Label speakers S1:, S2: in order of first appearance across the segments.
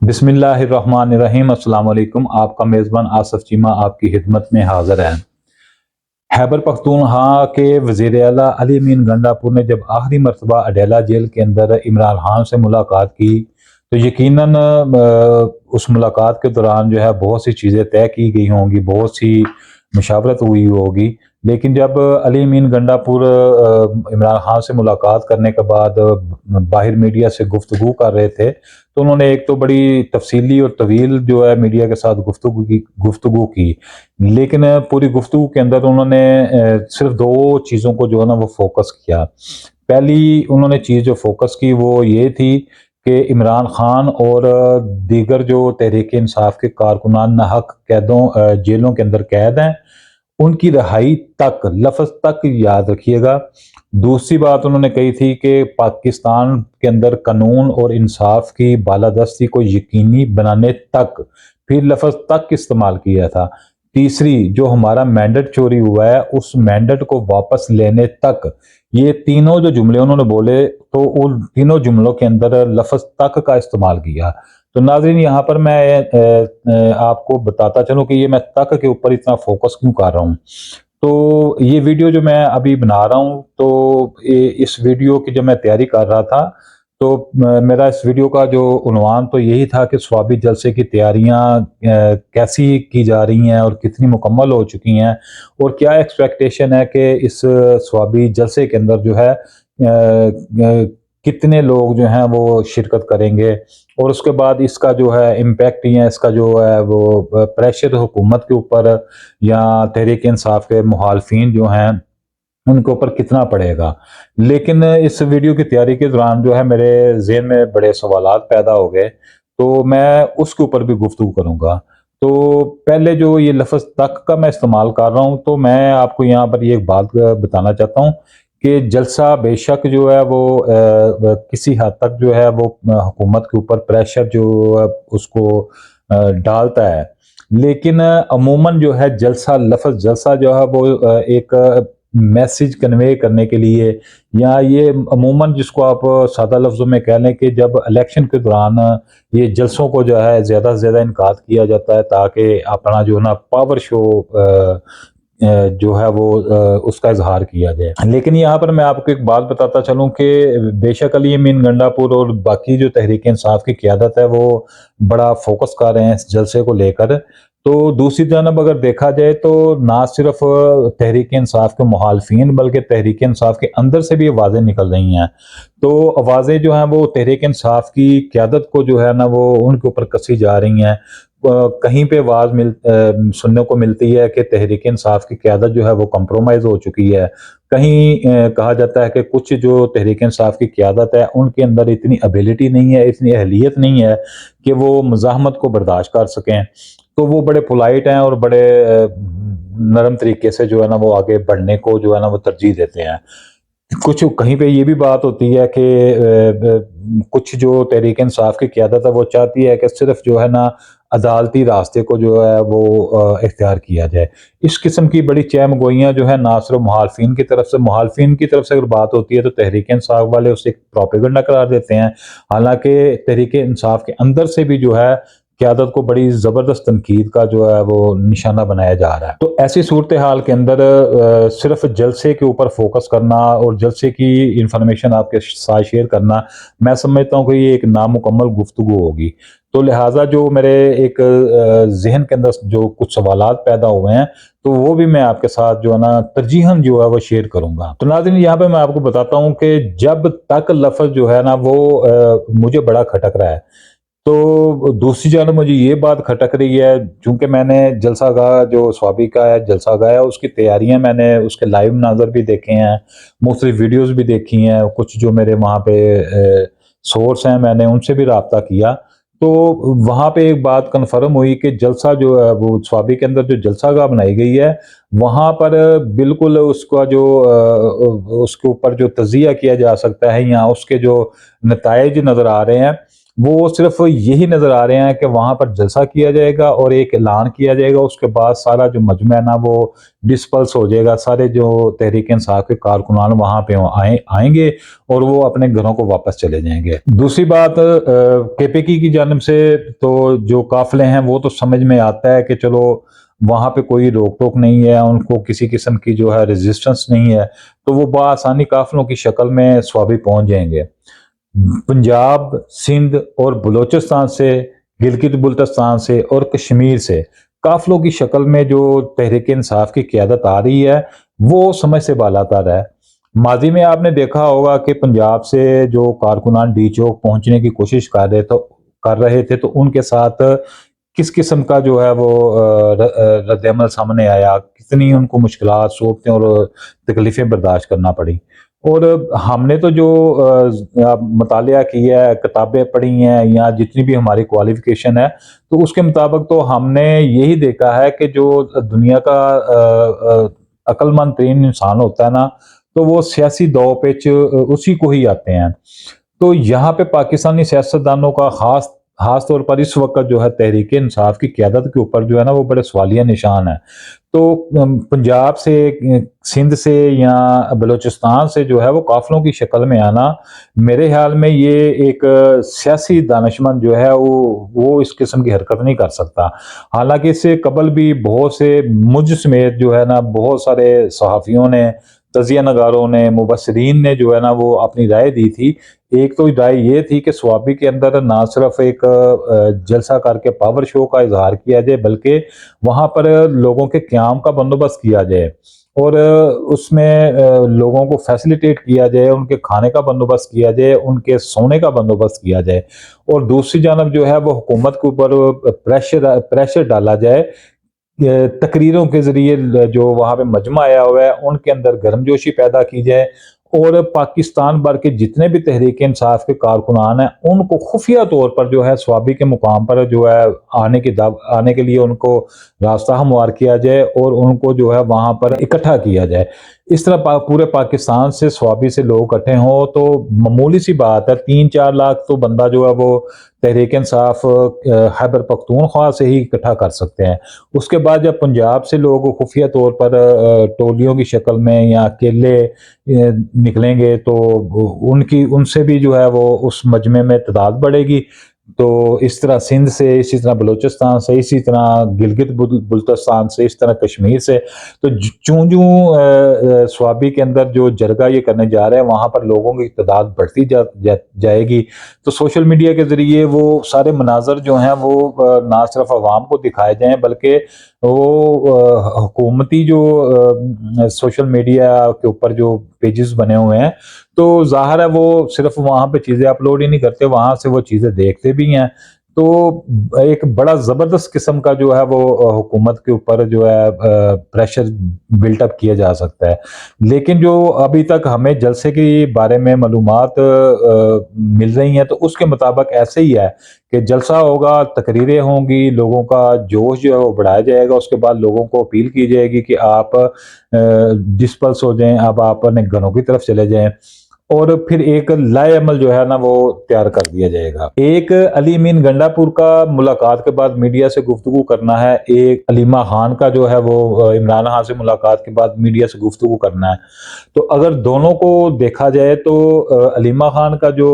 S1: بسم اللہ الرحمن الرحیم۔ السلام علیکم۔ آپ کا میزبان آصف چیمہ آپ کی خدمت میں حاضر ہے۔ خیبر پختونخوا کے وزیر اعلیٰ علی امین گنڈاپور نے جب آخری مرتبہ اڈیالہ جیل کے اندر عمران خان سے ملاقات کی تو یقیناً اس ملاقات کے دوران جو ہے بہت سی چیزیں طے کی گئی ہوں گی، بہت سی مشاورت ہوئی ہوگی، لیکن جب علی امین گنڈاپور عمران خان سے ملاقات کرنے کے بعد باہر میڈیا سے گفتگو کر رہے تھے تو انہوں نے ایک تو بڑی تفصیلی اور طویل جو ہے میڈیا کے ساتھ گفتگو کی، لیکن پوری گفتگو کے اندر انہوں نے صرف دو چیزوں کو جو ہے نا وہ فوکس کیا۔ پہلی انہوں نے چیز جو فوکس کی وہ یہ تھی کہ عمران خان اور دیگر جو تحریک انصاف کے کارکنان ناحق جیلوں کے اندر قید ہیں ان کی رہائی تک، لفظ تک یاد رکھیے گا۔ دوسری بات انہوں نے کہی تھی کہ پاکستان کے اندر قانون اور انصاف کی بالادستی کو یقینی بنانے تک، پھر لفظ تک استعمال کیا تھا۔ تیسری جو ہمارا مینڈیٹ چوری ہوا ہے اس مینڈیٹ کو واپس لینے تک، یہ تینوں جو جملے انہوں نے بولے تو ان تینوں جملوں کے اندر لفظ تک کا استعمال کیا۔ تو ناظرین یہاں پر میں آپ کو بتاتا چلوں کہ یہ میں تک کے اوپر اتنا فوکس کیوں کر رہا ہوں۔ تو یہ ویڈیو جو میں ابھی بنا رہا ہوں تو اس ویڈیو کی جب میں تیاری کر رہا تھا تو میرا اس ویڈیو کا جو عنوان تو یہی تھا کہ سوابی جلسے کی تیاریاں کیسی کی جا رہی ہیں اور کتنی مکمل ہو چکی ہیں اور کیا ایکسپیکٹیشن ہے کہ اس سوابی جلسے کے اندر جو ہے کتنے لوگ جو ہیں وہ شرکت کریں گے اور اس کے بعد اس کا جو ہے امپیکٹ یا اس کا جو ہے وہ پریشر حکومت کے اوپر یا تحریک انصاف کے مخالفین جو ہیں ان کے اوپر کتنا پڑے گا۔ لیکن اس ویڈیو کی تیاری کے دوران جو ہے میرے ذہن میں بڑے سوالات پیدا ہو گئے تو میں اس کے اوپر بھی گفتگو کروں گا۔ تو پہلے جو یہ لفظ تک کا میں استعمال کر رہا ہوں تو میں آپ کو یہاں پر یہ ایک بات بتانا چاہتا ہوں کہ جلسہ بے شک جو ہے وہ کسی حد تک جو ہے وہ حکومت کے اوپر پریشر جو اس کو ڈالتا ہے، لیکن عموماً جو ہے جلسہ، لفظ جلسہ جو ہے وہ ایک میسیج کنوے کرنے کے لیے، یا یہ عموماً جس کو آپ سادہ لفظوں میں کہہ لیں کہ جب الیکشن کے دوران یہ جلسوں کو جو ہے زیادہ سے زیادہ انعقاد کیا جاتا ہے تاکہ اپنا جو نا پاور شو جو ہے وہ اس کا اظہار کیا جائے۔ لیکن یہاں پر میں آپ کو ایک بات بتاتا چلوں کہ بے شک علی امین گنڈاپور اور باقی جو تحریک انصاف کی قیادت ہے وہ بڑا فوکس کر رہے ہیں اس جلسے کو لے کر، تو دوسری جانب اگر دیکھا جائے تو نہ صرف تحریک انصاف کے مخالفین بلکہ تحریک انصاف کے اندر سے بھی آوازیں نکل رہی ہیں، تو آوازیں جو ہیں وہ تحریک انصاف کی قیادت کو جو ہے نا وہ ان کے اوپر کسی جا رہی ہیں۔ کہیں پہ آواز سننے کو ملتی ہے کہ تحریک انصاف کی قیادت جو ہے وہ کمپرومائز ہو چکی ہے، کہیں کہا جاتا ہے کہ کچھ جو تحریک انصاف کی قیادت ہے ان کے اندر اتنی ابیلٹی نہیں ہے، اتنی اہلیت نہیں ہے کہ وہ مزاحمت کو برداشت کر سکیں، تو وہ بڑے پولائٹ ہیں اور بڑے نرم طریقے سے جو ہے نا وہ آگے بڑھنے کو جو ہے نا وہ ترجیح دیتے ہیں۔ کچھ کہیں پہ یہ بھی بات ہوتی ہے کہ کچھ جو تحریک انصاف کی قیادت ہے وہ چاہتی ہے کہ صرف جو ہے نا عدالتی راستے کو جو ہے وہ اختیار کیا جائے۔ اس قسم کی بڑی چہم گوئیاں جو ہے نہ صرف مخالفین کی طرف سے اگر بات ہوتی ہے تو تحریک انصاف والے اسے ایک پروپیگنڈا قرار دیتے ہیں، حالانکہ تحریک انصاف کے اندر سے بھی جو ہے قیادت کو بڑی زبردست تنقید کا جو ہے وہ نشانہ بنایا جا رہا ہے۔ تو ایسی صورتحال کے اندر صرف جلسے کے اوپر فوکس کرنا اور جلسے کی انفارمیشن آپ کے ساتھ شیئر کرنا، میں سمجھتا ہوں کہ یہ ایک نامکمل گفتگو ہوگی۔ تو لہٰذا جو میرے ایک ذہن کے اندر جو کچھ سوالات پیدا ہوئے ہیں تو وہ بھی میں آپ کے ساتھ جو ہے نا ترجیحاً جو ہے وہ شیئر کروں گا۔ تو ناظرین یہاں پہ میں آپ کو بتاتا ہوں کہ جب تک لفظ جو ہے نا وہ مجھے بڑا کھٹک رہا ہے، تو دوسری جانب مجھے یہ بات کھٹک رہی ہے، چونکہ میں نے جلسہ گاہ جو سوابی کا ہے جلسہ گاہ ہے اس کی تیاریاں میں نے اس کے لائیو مناظر بھی دیکھے ہیں، مختلف ویڈیوز بھی دیکھی ہیں، کچھ جو میرے وہاں پہ سورس ہیں میں نے ان سے بھی رابطہ کیا، تو وہاں پہ ایک بات کنفرم ہوئی کہ جلسہ جو ہے وہ سوابی کے اندر جو جلسہ گاہ بنائی گئی ہے وہاں پر بالکل اس کا جو اس کے اوپر جو تجزیہ کیا جا سکتا ہے یا اس کے جو نتائج نظر آ رہے ہیں وہ صرف یہی نظر آ رہے ہیں کہ وہاں پر جلسہ کیا جائے گا اور ایک اعلان کیا جائے گا، اس کے بعد سارا جو مجمع ہے نا وہ ڈسپلس ہو جائے گا، سارے جو تحریک انصاف کے کارکنان وہاں پہ آئیں گے اور وہ اپنے گھروں کو واپس چلے جائیں گے۔ دوسری بات کے پی کی جانب سے تو جو قافلے ہیں وہ تو سمجھ میں آتا ہے کہ چلو وہاں پہ کوئی روک ٹوک نہیں ہے، ان کو کسی قسم کی جو ہے ریزسٹنس نہیں ہے، تو وہ بآسانی قافلوں کی شکل میں سوابی پہنچ جائیں گے۔ پنجاب، سندھ اور بلوچستان سے، گلگت بلتستان سے اور کشمیر سے قافلوں کی شکل میں جو تحریک انصاف کی قیادت آ رہی ہے وہ سمجھ سے بالاتر ہے۔ ماضی میں آپ نے دیکھا ہوگا کہ پنجاب سے جو کارکنان ڈی چوک پہنچنے کی کوشش کر رہے تھے تو ان کے ساتھ کس قسم کا جو ہے وہ رد عمل سامنے آیا، کتنی ان کو مشکلات، صعوبتیں اور تکلیفیں برداشت کرنا پڑی۔ اور ہم نے تو جو مطالعہ کیا ہے، کتابیں پڑھی ہیں یا جتنی بھی ہماری کوالیفیکیشن ہے، تو اس کے مطابق تو ہم نے یہی دیکھا ہے کہ جو دنیا کا عقل مند ترین انسان ہوتا ہے نا، تو وہ سیاسی دو پیچ اسی کو ہی آتے ہیں۔ تو یہاں پہ پاکستانی سیاستدانوں کا خاص طور پر اس وقت جو ہے تحریک انصاف کی قیادت کے اوپر جو ہے نا وہ بڑے سوالیہ نشان ہے۔ تو پنجاب سے، سندھ سے یا بلوچستان سے جو ہے وہ قافلوں کی شکل میں آنا، میرے خیال میں یہ ایک سیاسی دانشمند جو ہے وہ اس قسم کی حرکت نہیں کر سکتا۔ حالانکہ اس سے قبل بھی بہت سے مجھ سمیت جو ہے نا بہت سارے صحافیوں نے، تجزیہ نگاروں نے، مبصرین نے جو ہے نا وہ اپنی رائے دی تھی۔ ایک تو رائے یہ تھی کہ سوابی کے اندر نہ صرف ایک جلسہ کر کے پاور شو کا اظہار کیا جائے، بلکہ وہاں پر لوگوں کے قیام کا بندوبست کیا جائے اور اس میں لوگوں کو فیسلیٹیٹ کیا جائے، ان کے کھانے کا بندوبست کیا جائے، ان کے سونے کا بندوبست کیا جائے، اور دوسری جانب جو ہے وہ حکومت کے اوپر پریشر ڈالا جائے، تقریروں کے ذریعے جو وہاں پہ مجمع آیا ہوا ہے ان کے اندر گرم جوشی پیدا کی جائے، اور پاکستان بھر کے جتنے بھی تحریک انصاف کے کارکنان ہیں ان کو خفیہ طور پر جو ہے سوابی کے مقام پر جو ہے آنے کے لیے ان کو راستہ ہموار کیا جائے اور ان کو جو ہے وہاں پر اکٹھا کیا جائے۔ اس طرح پورے پاکستان سے سوابی سے لوگ اکٹھے ہوں تو معمولی سی بات ہے، 3-4 لاکھ تو بندہ جو ہے وہ تحریک انصاف خیبر پختونخوا سے ہی اکٹھا کر سکتے ہیں۔ اس کے بعد جب پنجاب سے لوگ خفیہ طور پر ٹولیوں کی شکل میں یا اکیلے نکلیں گے تو ان سے بھی جو ہے وہ اس مجمع میں تعداد بڑھے گی۔ تو اس طرح سندھ سے، اسی طرح بلوچستان سے، اسی طرح گلگت بلتستان سے، اس طرح کشمیر سے، تو سوابی کے اندر جو جرگہ یہ کرنے جا رہے ہیں وہاں پر لوگوں کی تعداد بڑھتی جائے گی۔ تو سوشل میڈیا کے ذریعے وہ سارے مناظر جو ہیں وہ نہ صرف عوام کو دکھائے جائیں بلکہ وہ حکومتی جو سوشل میڈیا کے اوپر جو پیجز بنے ہوئے ہیں تو ظاہر ہے وہ صرف وہاں پہ چیزیں اپلوڈ ہی نہیں کرتے، وہاں سے وہ چیزیں دیکھتے بھی ہیں۔ تو ایک بڑا زبردست قسم کا جو ہے وہ حکومت کے اوپر جو ہے پریشر بلٹ اپ کیا جا سکتا ہے۔ لیکن جو ابھی تک ہمیں جلسے کے بارے میں معلومات مل رہی ہیں تو اس کے مطابق ایسے ہی ہے کہ جلسہ ہوگا، تقریریں ہوں گی، لوگوں کا جوش جو ہے وہ بڑھایا جائے گا، اس کے بعد لوگوں کو اپیل کی جائے گی کہ آپ ڈسپلس ہو جائیں، اب آپ اپنے گھروں کی طرف چلے جائیں، اور پھر ایک لائے عمل جو ہے نا وہ تیار کر دیا جائے گا۔ ایک علی امین گنڈا پور کا ملاقات کے بعد میڈیا سے گفتگو کرنا ہے، ایک علیمہ خان کا جو ہے وہ عمران خان سے ملاقات کے بعد میڈیا سے گفتگو کرنا ہے۔ تو اگر دونوں کو دیکھا جائے تو علیمہ خان کا جو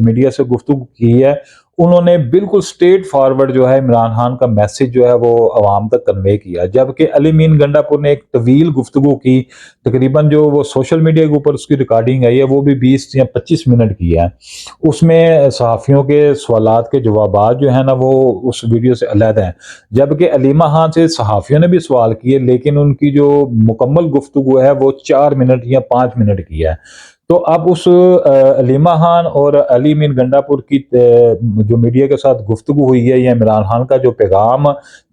S1: میڈیا سے گفتگو کی ہے انہوں نے بالکل سٹریٹ فارورڈ جو ہے عمران خان کا میسج جو ہے وہ عوام تک کنوے کیا، جبکہ علی امین گنڈا پور نے ایک طویل گفتگو کی، تقریباً جو وہ سوشل میڈیا کے اوپر اس کی ریکارڈنگ آئی ہے وہ بھی 20 یا 25 منٹ کی ہے۔ اس میں صحافیوں کے سوالات کے جوابات جو ہیں نا وہ اس ویڈیو سے علیحدہ ہیں، جبکہ علیمہ خان سے صحافیوں نے بھی سوال کیے لیکن ان کی جو مکمل گفتگو ہے وہ 4 منٹ یا 5 منٹ کی ہے۔ تو اب اس علیمہ خان اور علی امین گنڈا پور کی جو میڈیا کے ساتھ گفتگو ہوئی ہے یا عمران خان کا جو پیغام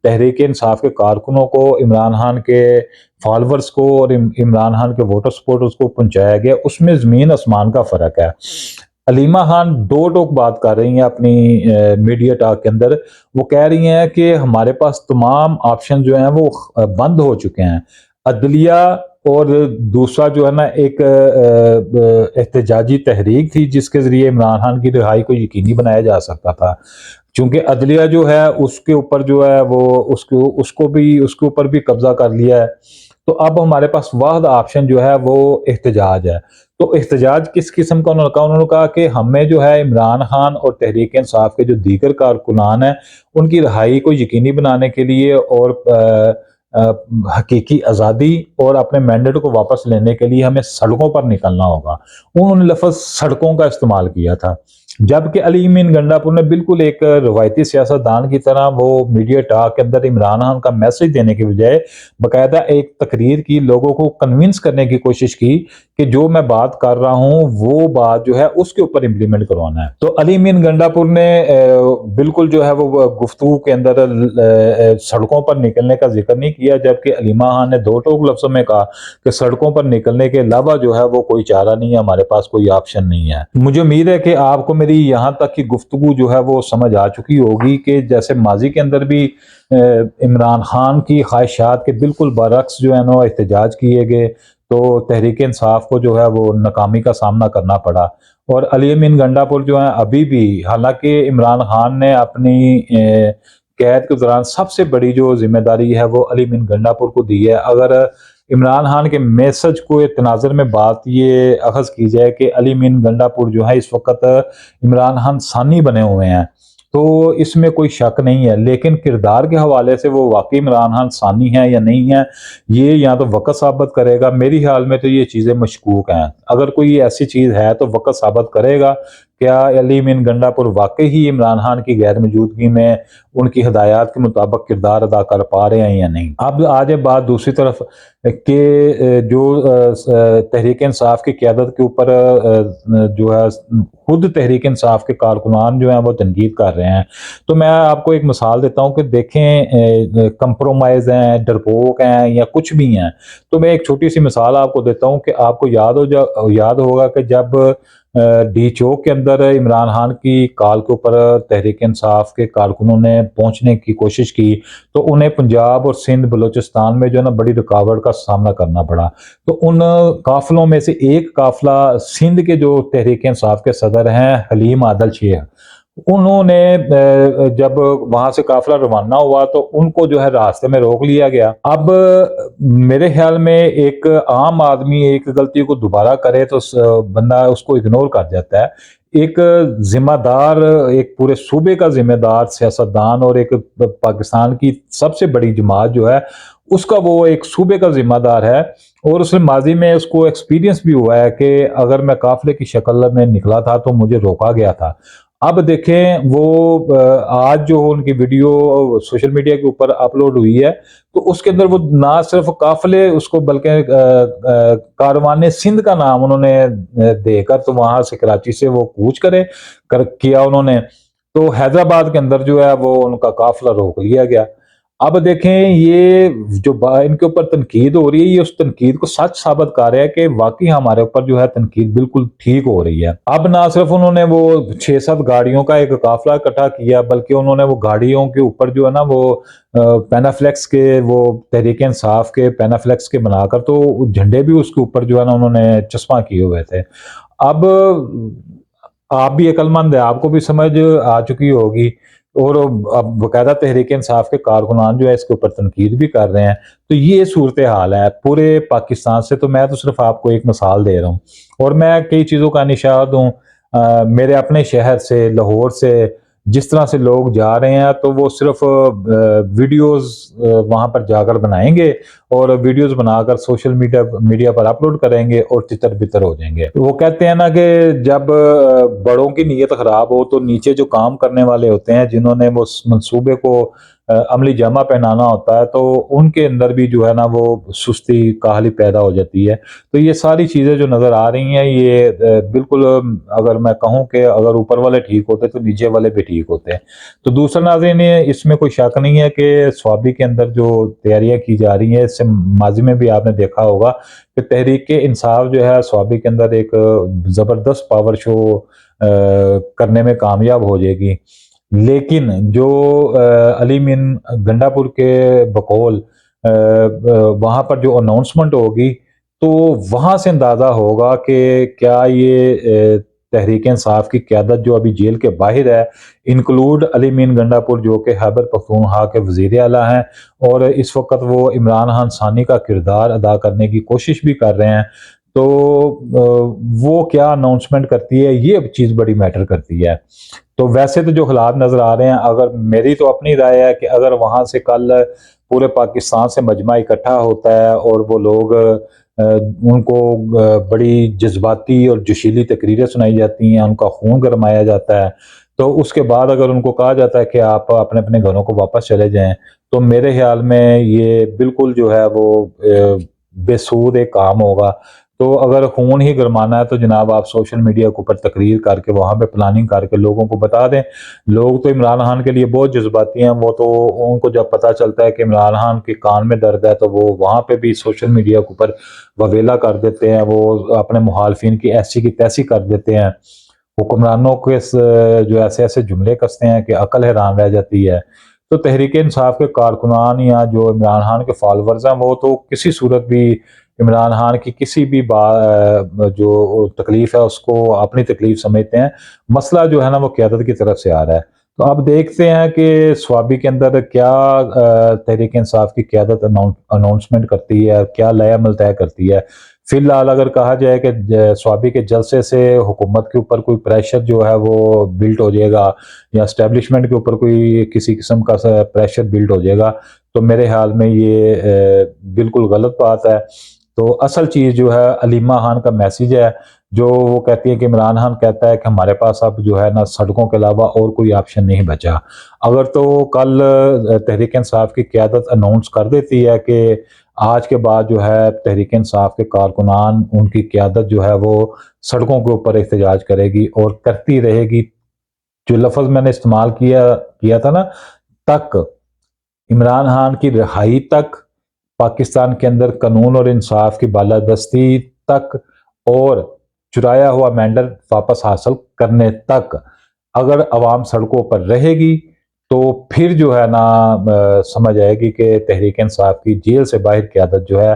S1: تحریک انصاف کے کارکنوں کو، عمران خان کے فالورز کو اور عمران خان کے ووٹر سپورٹرز کو پہنچایا گیا، اس میں زمین آسمان کا فرق ہے۔ علیمہ خان دو ٹوک بات کر رہی ہیں اپنی میڈیا ٹاک کے اندر، وہ کہہ رہی ہیں کہ ہمارے پاس تمام آپشن جو ہیں وہ بند ہو چکے ہیں، عدلیہ اور دوسرا جو ہے نا ایک احتجاجی تحریک تھی جس کے ذریعے عمران خان کی رہائی کو یقینی بنایا جا سکتا تھا، چونکہ عدلیہ جو ہے اس کے اوپر جو ہے وہ اس کے اوپر بھی قبضہ کر لیا ہے، تو اب ہمارے پاس واحد آپشن جو ہے وہ احتجاج ہے۔ تو احتجاج کس قسم کا انہوں نے کہا کہ ہمیں جو ہے عمران خان اور تحریک انصاف کے جو دیگر کارکنان ہیں ان کی رہائی کو یقینی بنانے کے لیے اور حقیقی آزادی اور اپنے مینڈیٹ کو واپس لینے کے لیے ہمیں سڑکوں پر نکلنا ہوگا۔ انہوں نے لفظ سڑکوں کا استعمال کیا تھا، جبکہ علی امین گنڈاپور نے بالکل ایک روایتی سیاستدان کی طرح وہ میڈیا ٹاک کے اندر عمران خان کا میسج دینے کے بجائے باقاعدہ ایک تقریر کی، لوگوں کو کنونس کرنے کی کوشش کی کہ جو میں بات کر رہا ہوں وہ بات جو ہے اس کے اوپر امپلیمنٹ کروانا ہے۔ تو علی امین گنڈاپور نے بالکل جو ہے وہ گفتگو کے اندر سڑکوں پر نکلنے کا ذکر نہیں کیا، جبکہ علیمہ خان نے دو ٹوک لفظوں میں کہا کہ سڑکوں پر نکلنے کے علاوہ جو ہے وہ کوئی چارہ نہیں ہے، ہمارے پاس کوئی آپشن نہیں ہے۔ مجھے امید ہے کہ آپ کو میری یہاں تک کی گفتگو جو ہے وہ سمجھ آ چکی ہوگی کہ جیسے ماضی کے اندر بھی عمران خان کی خواہشات کے بالکل برعکس جو ہے نا احتجاج کیے گئے تو تحریک انصاف کو جو ہے وہ ناکامی کا سامنا کرنا پڑا، اور علی امین گنڈاپور جو ہیں ابھی بھی، حالانکہ عمران خان نے اپنی قید کے دوران سب سے بڑی جو ذمہ داری ہے وہ علی امین گنڈاپور کو دی ہے، اگر عمران خان کے میسج کو تناظر میں بات یہ اخذ کی جائے کہ علی امین گنڈاپور جو ہے اس وقت عمران خان ثانی بنے ہوئے ہیں تو اس میں کوئی شک نہیں ہے، لیکن کردار کے حوالے سے وہ واقعی عمران خان ثانی ہے یا نہیں ہے یہ یا تو وقت ثابت کرے گا۔ میری خیال میں تو یہ چیزیں مشکوک ہیں، اگر کوئی ایسی چیز ہے تو وقت ثابت کرے گا کیا علی امین گنڈاپور واقعی ہی عمران خان کی غیر موجودگی میں ان کی ہدایات کے مطابق کردار ادا کر پا رہے ہیں یا نہیں۔ اب آ جائے بات دوسری طرف کہ جو تحریک انصاف کی قیادت کے اوپر جو ہے خود تحریک انصاف کے کارکنان جو ہیں وہ تنقید کر رہے ہیں، تو میں آپ کو ایک مثال دیتا ہوں کہ دیکھیں کمپرومائز ہیں، ڈرپوک ہیں یا کچھ بھی ہیں، تو میں ایک چھوٹی سی مثال آپ کو دیتا ہوں کہ آپ کو یاد ہوگا کہ جب ڈی چوک کے اندر عمران خان کی کال کے اوپر تحریک انصاف کے کارکنوں نے پہنچنے کی کوشش کی تو انہیں پنجاب اور سندھ بلوچستان میں جو ہے نا بڑی رکاوٹ کا سامنا کرنا پڑا، تو ان قافلوں میں سے ایک قافلہ سندھ کے جو تحریک انصاف کے صدر ہیں حلیم عادل شیخ، انہوں نے جب وہاں سے قافلہ روانہ ہوا تو ان کو جو ہے راستے میں روک لیا گیا۔ اب میرے خیال میں ایک عام آدمی ایک غلطی کو دوبارہ کرے تو بندہ اس کو اگنور کر جاتا ہے، ایک ذمہ دار، ایک پورے صوبے کا ذمہ دار سیاستدان اور ایک پاکستان کی سب سے بڑی جماعت جو ہے اس کا وہ ایک صوبے کا ذمہ دار ہے، اور اس نے ماضی میں اس کو ایکسپیرینس بھی ہوا ہے کہ اگر میں قافلے کی شکل میں نکلا تھا تو مجھے روکا گیا تھا۔ اب دیکھیں وہ آج جو ان کی ویڈیو سوشل میڈیا کے اوپر اپلوڈ ہوئی ہے تو اس کے اندر وہ نہ صرف قافلے اس کو بلکہ کاروان سندھ کا نام انہوں نے دے کر تو وہاں سے کراچی سے وہ کوچ کیا انہوں نے، تو حیدرآباد کے اندر جو ہے وہ ان کا قافلہ روک لیا گیا۔ اب دیکھیں یہ جو ان کے اوپر تنقید ہو رہی ہے یہ اس تنقید کو سچ ثابت کر رہا ہے کہ واقعی ہمارے اوپر جو ہے تنقید بالکل ٹھیک ہو رہی ہے۔ اب نہ صرف انہوں نے وہ 6-7 گاڑیوں کا ایک قافلہ اکٹھا کیا بلکہ انہوں نے وہ گاڑیوں کے اوپر جو ہے نا وہ پینافلیکس کے، وہ تحریک انصاف کے پینافلیکس کے بنا کر تو جھنڈے بھی اس کے اوپر جو ہے نا انہوں نے چسپاں کیے ہوئے تھے۔ اب آپ بھی عقل مند ہے، آپ کو بھی سمجھ آ چکی ہوگی، اور اب باقاعدہ تحریک انصاف کے کارکنان جو ہے اس کے اوپر تنقید بھی کر رہے ہیں، تو یہ صورتحال ہے پورے پاکستان سے۔ تو میں تو صرف آپ کو ایک مثال دے رہا ہوں، اور میں کئی چیزوں کا نشاہد ہوں میرے اپنے شہر سے، لاہور سے، جس طرح سے لوگ جا رہے ہیں تو وہ صرف ویڈیوز وہاں پر جا کر بنائیں گے اور ویڈیوز بنا کر سوشل میڈیا پر اپلوڈ کریں گے اور تتر بتر ہو جائیں گے۔ وہ کہتے ہیں نا کہ جب بڑوں کی نیت خراب ہو تو نیچے جو کام کرنے والے ہوتے ہیں جنہوں نے وہ منصوبے کو عملی جامہ پہنانا ہوتا ہے تو ان کے اندر بھی جو ہے نا وہ سستی کاہلی پیدا ہو جاتی ہے۔ تو یہ ساری چیزیں جو نظر آ رہی ہیں یہ بالکل، اگر میں کہوں کہ اگر اوپر والے ٹھیک ہوتے تو نیچے والے بھی ٹھیک ہوتے ہیں۔ تو دوسرا ناظرین اس میں کوئی شک نہیں ہے کہ سوابی کے اندر جو تیاریاں کی جا رہی ہیں اس سے ماضی میں بھی آپ نے دیکھا ہوگا کہ تحریک انصاف جو ہے سوابی کے اندر ایک زبردست پاور شو کرنے میں کامیاب ہو جائے گی، لیکن جو علی امین گنڈاپور کے بقول وہاں پر جو اناؤنسمنٹ ہوگی تو وہاں سے اندازہ ہوگا کہ کیا یہ تحریک انصاف کی قیادت جو ابھی جیل کے باہر ہے، انکلوڈ علی مین گنڈا پور جو کہ خیبر پختونخوا کے وزیر اعلیٰ ہیں اور اس وقت وہ عمران خان ثانی کا کردار ادا کرنے کی کوشش بھی کر رہے ہیں، تو وہ کیا اناؤنسمنٹ کرتی ہے، یہ چیز بڑی میٹر کرتی ہے۔ تو ویسے تو جو حالات نظر آ رہے ہیں، اگر میری تو اپنی رائے ہے کہ اگر وہاں سے کل پورے پاکستان سے مجمع اکٹھا ہوتا ہے اور وہ لوگ ان کو بڑی جذباتی اور جوشیلی تقریریں سنائی جاتی ہیں، ان کا خون گرمایا جاتا ہے، تو اس کے بعد اگر ان کو کہا جاتا ہے کہ آپ اپنے اپنے گھروں کو واپس چلے جائیں، تو میرے خیال میں یہ بالکل جو ہے وہ بے سود ایک کام ہوگا۔ تو اگر خون ہی گرمانا ہے تو جناب آپ سوشل میڈیا کے اوپر تقریر کر کے وہاں پہ پلاننگ کر کے لوگوں کو بتا دیں۔ لوگ تو عمران خان کے لیے بہت جذباتی ہیں، وہ تو ان کو جب پتہ چلتا ہے کہ عمران خان کے کان میں درد ہے تو وہ وہاں پہ بھی سوشل میڈیا کے اوپر وویلا کر دیتے ہیں، وہ اپنے مخالفین کی ایسی کی تیسی کر دیتے ہیں، حکمرانوں کے جو ایسے ایسے جملے کستے ہیں کہ عقل حیران رہ جاتی ہے۔ تو تحریک انصاف کے کارکنان یا جو عمران خان کے فالورز ہیں وہ تو کسی صورت بھی عمران خان کی کسی بھی جو تکلیف ہے اس کو اپنی تکلیف سمجھتے ہیں۔ مسئلہ جو ہے نا وہ قیادت کی طرف سے آ رہا ہے۔ تو اب دیکھتے ہیں کہ سوابی کے اندر کیا تحریک انصاف کی قیادت اناؤنسمنٹ کرتی ہے، کیا لائے عمل طے کرتی ہے۔ فی الحال اگر کہا جائے کہ سوابی کے جلسے سے حکومت کے اوپر کوئی پریشر جو ہے وہ بلٹ ہو جائے گا یا اسٹیبلشمنٹ کے اوپر کوئی کسی قسم کا پریشر بلٹ ہو جائے گا، تو میرے خیال میں یہ بالکل غلط بات ہے۔ تو اصل چیز جو ہے علیمہ خان کا میسیج ہے، جو وہ کہتی ہے کہ عمران خان کہتا ہے کہ ہمارے پاس اب جو ہے نا سڑکوں کے علاوہ اور کوئی آپشن نہیں بچا۔ اگر تو کل تحریک انصاف کی قیادت اناؤنس کر دیتی ہے کہ آج کے بعد جو ہے تحریک انصاف کے کارکنان ان کی قیادت جو ہے وہ سڑکوں کے اوپر احتجاج کرے گی اور کرتی رہے گی، جو لفظ میں نے استعمال کیا تھا نا، تک، عمران خان کی رہائی تک، پاکستان کے اندر قانون اور انصاف کی بالادستی تک، اور چرایا ہوا مینڈل واپس حاصل کرنے تک اگر عوام سڑکوں پر رہے گی تو پھر جو ہے نا سمجھ آئے گی کہ تحریک انصاف کی جیل سے باہر قیادت جو ہے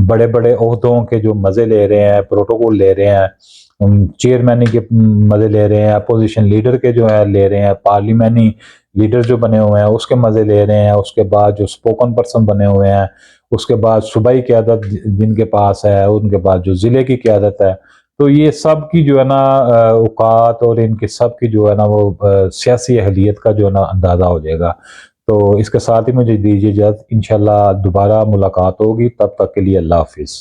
S1: بڑے بڑے عہدوں کے جو مزے لے رہے ہیں، پروٹوکول لے رہے ہیں، چیئرمینی کے مزے لے رہے ہیں، اپوزیشن لیڈر کے جو ہے لے رہے ہیں، پارلیمانی لیڈر جو بنے ہوئے ہیں اس کے مزے لے رہے ہیں، اس کے بعد جو سپوکن پرسن بنے ہوئے ہیں، اس کے بعد صوبائی قیادت جن کے پاس ہے، ان کے بعد جو ضلع کی قیادت ہے، تو یہ سب کی جو ہے نا اوقات اور ان کی سب کی جو ہے نا وہ سیاسی اہلیت کا جو ہے نا اندازہ ہو جائے گا۔ تو اس کے ساتھ ہی مجھے دیجیے اجازت، انشاءاللہ دوبارہ ملاقات ہوگی، تب تک کے لیے اللہ حافظ۔